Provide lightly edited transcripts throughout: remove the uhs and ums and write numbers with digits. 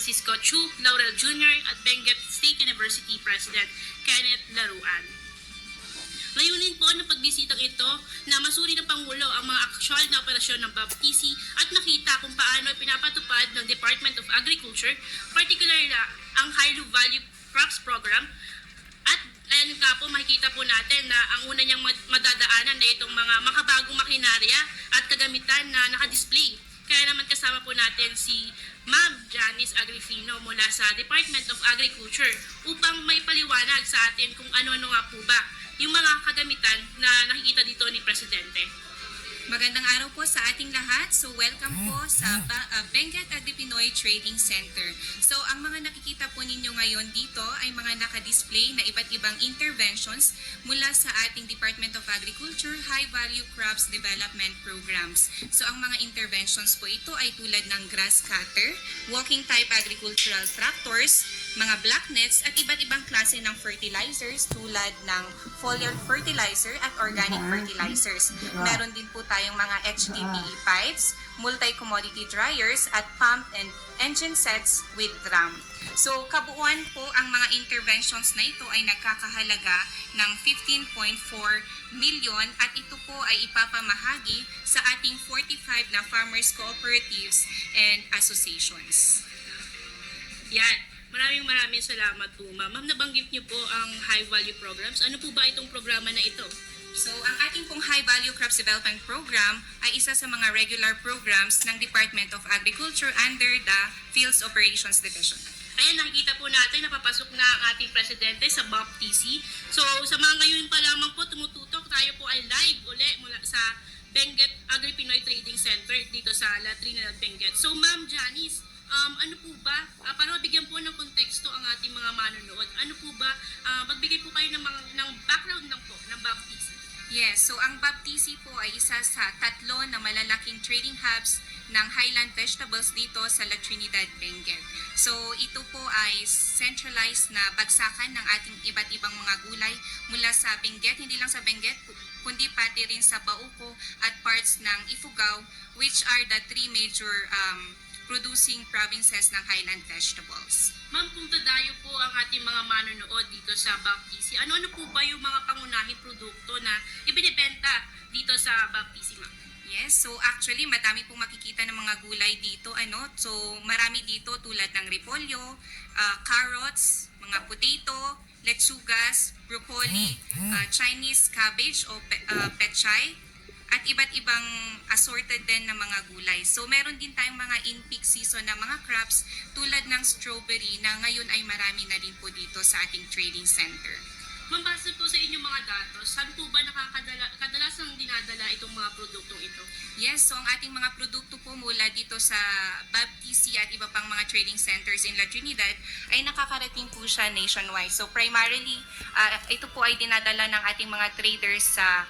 Francisco Chu Laurel Jr. at Benguet State University President Kenneth Laruan. Layunin po ng pagbisitang ito na masuri ng Pangulo ang mga aksyal na operasyon ng BAPTC at makita kung paano pinapatupad ng Department of Agriculture, particularly ang High Value Crops Program. At ayan nga po, makikita po natin na ang una niyang madadaanan na itong mga makabagong makinarya at kagamitan na nakadisplay. Kaya naman kasama po natin si Ma'am Janice Agrifino mula sa Department of Agriculture upang may paliwanag sa atin kung ano-ano nga po ba yung mga kagamitan na nakikita dito ni Presidente. Magandang araw po sa ating lahat. So welcome po sa Benguet Agri-Pinoy Trading Center. So ang mga nakikita po ninyo ngayon dito ay mga nakadisplay na iba't ibang interventions mula sa ating Department of Agriculture High Value Crops Development Programs. So ang mga interventions po ito ay tulad ng grass cutter, walking type agricultural tractors, mga black nets at iba't ibang klase ng fertilizers tulad ng foliar fertilizer at organic fertilizers. Meron din po tayong mga HDPE pipes, multi-commodity dryers at pump and engine sets with drum. So kabuuan po ang mga interventions na ito ay nagkakahalaga ng 15.4 million at ito po ay ipapamahagi sa ating 45 na farmers cooperatives and associations. Yan. Maraming salamat po, Ma'am. Ma'am, nabanggit niyo po ang high value programs. Ano po ba itong programa na ito? So, ang ating pong High Value Crops Development Program ay isa sa mga regular programs ng Department of Agriculture under the Fields Operations Division. Ayan, nakikita po natin na papasok na ang ating Presidente sa BAPTC. So, sa mga ngayon pa lamang po tumututok, tayo po ay live uli mula sa Benguet Agri-Pinoy Trading Center dito sa Latrina at Benguet. So, Ma'am Janice, ano po ba, para mabigyan po ng konteksto ang ating mga manonood, ano po ba, magbigay po kayo ng background lang po ng BAPTC? Yes, so ang BAPTC po ay isa sa 3 na malalaking trading hubs ng highland vegetables dito sa La Trinidad, Benguet. So ito po ay centralized na bagsakan ng ating iba't ibang mga gulay mula sa Benguet, hindi lang sa Benguet, kundi pati rin sa Bauco at parts ng Ifugao, which are the 3 major producing provinces ng highland vegetables. Ma'am, kung dadayo po ang ating mga manonood dito sa BAPTC, ano-ano po ba yung mga pangunahing produkto na ibinibenta dito sa BAPTC, Ma'am? Yes, so actually madami pong makikita ng mga gulay dito. So marami dito tulad ng repolyo, carrots, mga potato, letsugas, broccoli, Chinese cabbage o pechay, at iba't ibang assorted din na mga gulay. So meron din tayong mga in-peak season na mga crops tulad ng strawberry na ngayon ay marami na din po dito sa ating trading center. Ma'am, base po sa inyong mga datos, saan po ba kadalasang dinadala itong mga produktong ito? Yes, so ang ating mga produkto po mula dito sa BAPTC at iba pang mga trading centers in La Trinidad ay nakakarating po siya nationwide. So primarily, ito po ay dinadala ng ating mga traders sa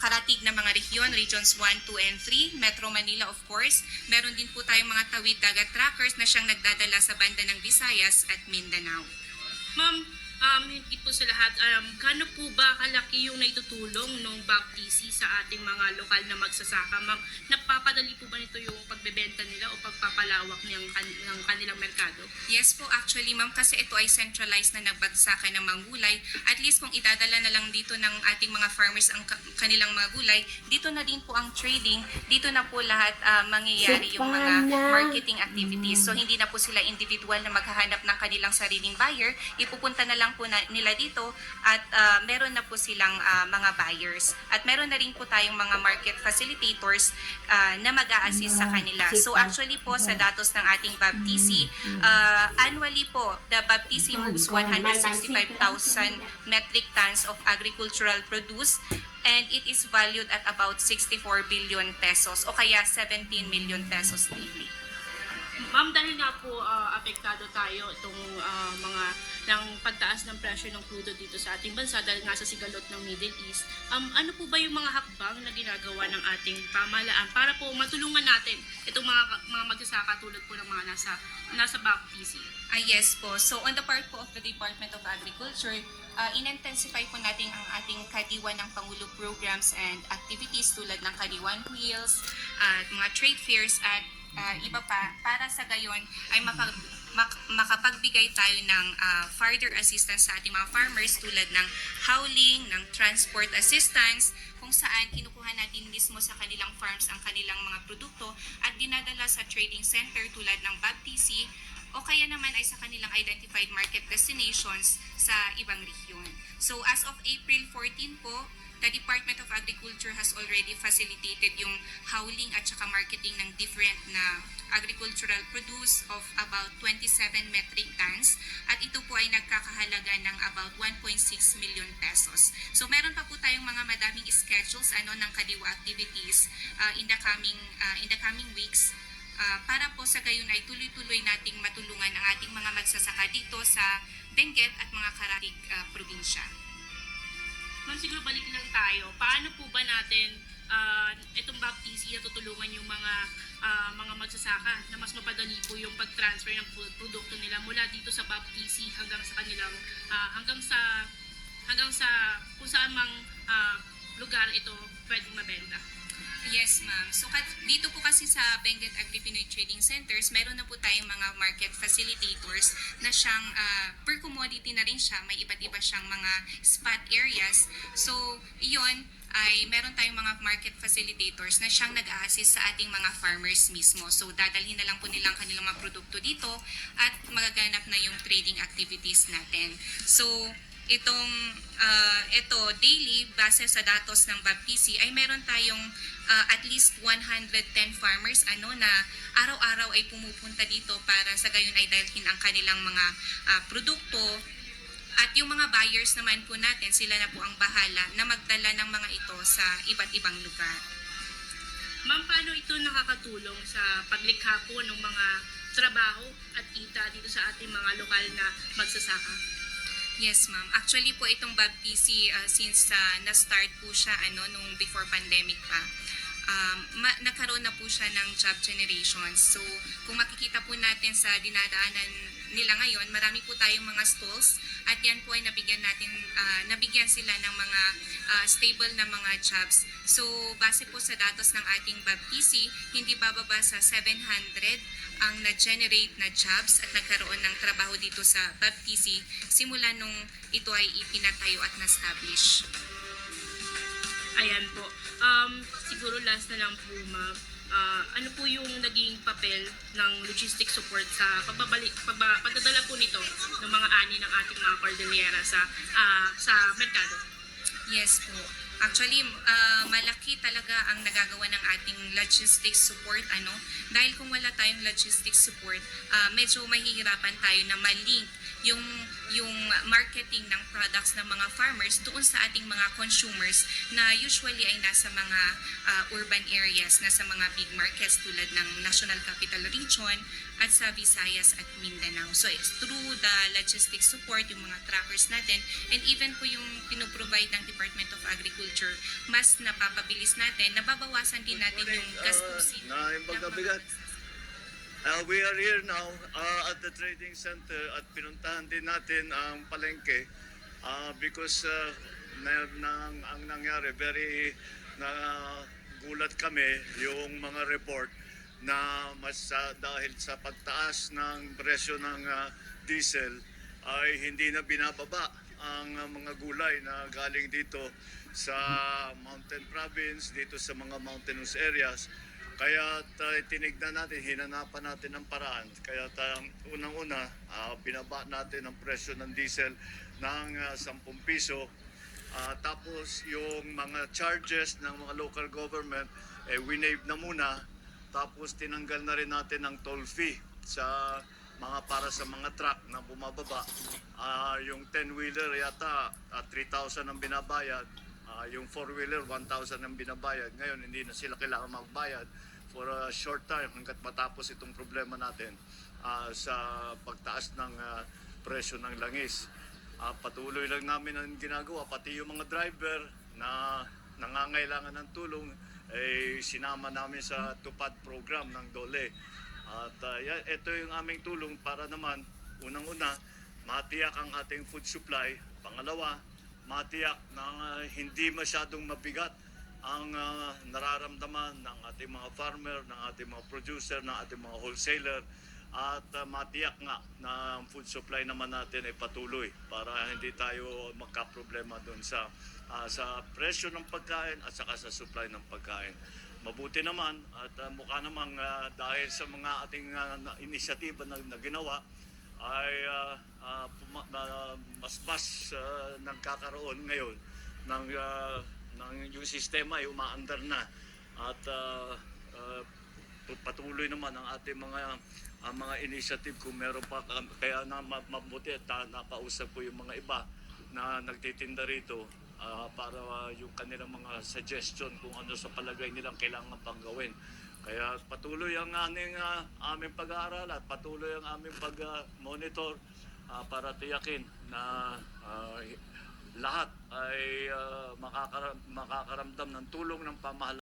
karatig na mga regions 1, 2, and 3, Metro Manila of course. Meron din po tayong mga tawid dagat trackers na siyang nagdadala sa banda ng Visayas at Mindanao. Ma'am, hindi po sa lahat, gaano po ba kalaki yung naitutulong ng BAPTC sa ating mga lokal na magsasaka? Ma'am, napapadali po ba nito yung pagbebenta nila o pagpapalawak ng kanilang merkado? Yes po, actually ma'am, kasi ito ay centralized na nagbagsakan ng mga gulay. At least kung idadala na lang dito ng ating mga farmers ang kanilang mga gulay, dito na din po ang trading, dito na po lahat mangyayari yung mga marketing activities. So hindi na po sila individual na maghahanap ng kanilang sariling buyer, ipupunta na lang po nila dito at meron na po silang mga buyers. At meron na rin po tayong mga market facilitators na mag-a-assist sa kanila. So actually po sa datos ng ating BAPTC, annually po, the BAPTC moves 165,000 metric tons of agricultural produce and it is valued at about 64 billion pesos o kaya 17 million pesos daily. Ma'am, dahil nga po apektado tayo itong mga ng pagtaas ng presyo ng crudo dito sa ating bansa dahil nga sa sigalot ng Middle East, ano po ba yung mga hakbang na ginagawa ng ating pamahalaan para po matulungan natin itong mga magsasaka tulad po ng mga nasa BAPTC? Yes po. So on the part po of the Department of Agriculture, in-intensify po natin ang ating kadiwan ng Pangulo programs and activities tulad ng Kadiwan Wheels, at mga trade fairs at iba pa para sa gayon ay makapagbigay tayo ng further assistance sa ating mga farmers tulad ng howling, ng transport assistance, kung saan kinukuha natin mismo sa kanilang farms ang kanilang mga produkto at dinadala sa trading center tulad ng BABTC o kaya naman ay sa kanilang identified market destinations sa ibang rehiyon. So as of April 14 po, the Department of Agriculture has already facilitated yung howling at saka marketing ng different na agricultural produce of about 27 metric tons at ito po ay nagkakahalaga ng about 1.6 million pesos. So meron pa po tayong mga madaming schedules ng kadiwa activities in the coming weeks para po sa gayon ay tuloy-tuloy nating matulungan ang ating mga magsasaka dito sa Benguet at mga karatig probinsya. Ma'am, siguro balik lang tayo. Paano po ba natin itong BABTC na tutulungan yung mga magsasaka na mas mapadali po yung pag-transfer ng produkto nila mula dito sa BABTC hanggang sa kanilang hanggang sa kung saan mang lugar ito pwedeng mabenta? Yes, ma'am. So dito po kasi sa Benguet Agri-Pinoy Trading Centers, meron na po tayong mga market facilitators na siyang per commodity na rin siya. May iba't iba siyang mga spot areas. So iyon ay meron tayong mga market facilitators na siyang nag-a-assist sa ating mga farmers mismo. So dadalhin na lang po nilang kanilang mga produkto dito at magaganap na yung trading activities natin. So ito daily base sa datos ng BABTC ay meron tayong at least 110 farmers na araw-araw ay pumupunta dito para sa gayon ay dalhin ang kanilang mga produkto at yung mga buyers naman po natin sila na po ang bahala na magdala ng mga ito sa iba't ibang lugar. Ma'am, paano ito nakakatulong sa paglikha po ng mga trabaho at kita dito sa ating mga lokal na magsasaka? Yes, ma'am. Actually po itong BABTC since na-start po siya nung before pandemic pa. Nagkaroon na po siya ng job generation. So, kung makikita po natin sa dinadaanan nila ngayon, marami po tayong mga stalls at yan po ay nabigyan sila ng mga stable na mga jobs. So, base po sa datos ng ating BABTC, hindi bababa sa 700 ang na-generate na jobs at nagkaroon ng trabaho dito sa BABTC simula nung ito ay ipinatayo at na-establish. Ayan po. Siguro last na lang po, ma'am. Ano po yung naging papel ng logistic support sa pagdadala po nito ng mga ani ng ating mga Cordillera sa merkado? Yes po. Actually, malaki talaga ang nagagawa ng ating logistics support. Dahil kung wala tayong logistics support, medyo mahihirapan tayo na malink yung marketing ng products ng mga farmers doon sa ating mga consumers na usually ay nasa mga urban areas, nasa mga big markets tulad ng National Capital Region at sa Visayas at Mindanao. So through the logistics support, yung mga trackers natin, and even po yung pinoprovide ng Department of Agriculture, mas napapabilis natin, nababawasan din natin yung gastusin. We are here now at the trading center at pinuntahan din natin ang palengke because ang nangyari, very gulat kami yung mga report na dahil sa pagtaas ng presyo ng diesel ay hindi na binababa ang mga gulay na galing dito sa mountain province, dito sa mga mountainous areas. Kaya tinignan natin, hinanapan natin ng paraan. Kaya unang-una, binaba natin ang presyo ng diesel ng 10 piso. Tapos yung mga charges ng mga local government, winave na muna. Tapos tinanggal na rin natin ang toll fee sa para sa mga truck na bumababa. Yung 10-wheeler yata 3,000 ang binabayad. Yung 4-wheeler 1,000 ang binabayad. Ngayon hindi na sila kailangan magbayad for a short time hanggat matapos itong problema natin sa pagtaas ng presyo ng langis. Patuloy lang namin ang ginagawa, pati yung mga driver na nangangailangan ng tulong sinama namin sa tupad program ng DOLE. At ito yung aming tulong para naman unang-una matiyak ang ating food supply, pangalawa matiyak na hindi masyadong mabigat ang nararamdaman ng ating mga farmer, ng ating mga producer, ng ating mga wholesaler at matiyak nga na ang food supply naman natin ay patuloy para hindi tayo magka-problema doon sa presyo ng pagkain at saka sa supply ng pagkain. Mabuti naman at mukha namang dahil sa mga ating inisyatiba na ginawa ay mas nagkakaroon ngayon ng yung sistema ay umaandar na at patuloy naman ang ating mga initiative kung meron pa kaya na mabuti at nakausap ko yung mga iba na nagtitinda rito para yung kanilang mga suggestion kung ano sa palagay nilang kailangan pang gawin. Kaya patuloy ang aming pag-aaral at patuloy ang aming pag-monitor para tiyakin na lahat ay makakaramdam ng tulong ng pamahalaan.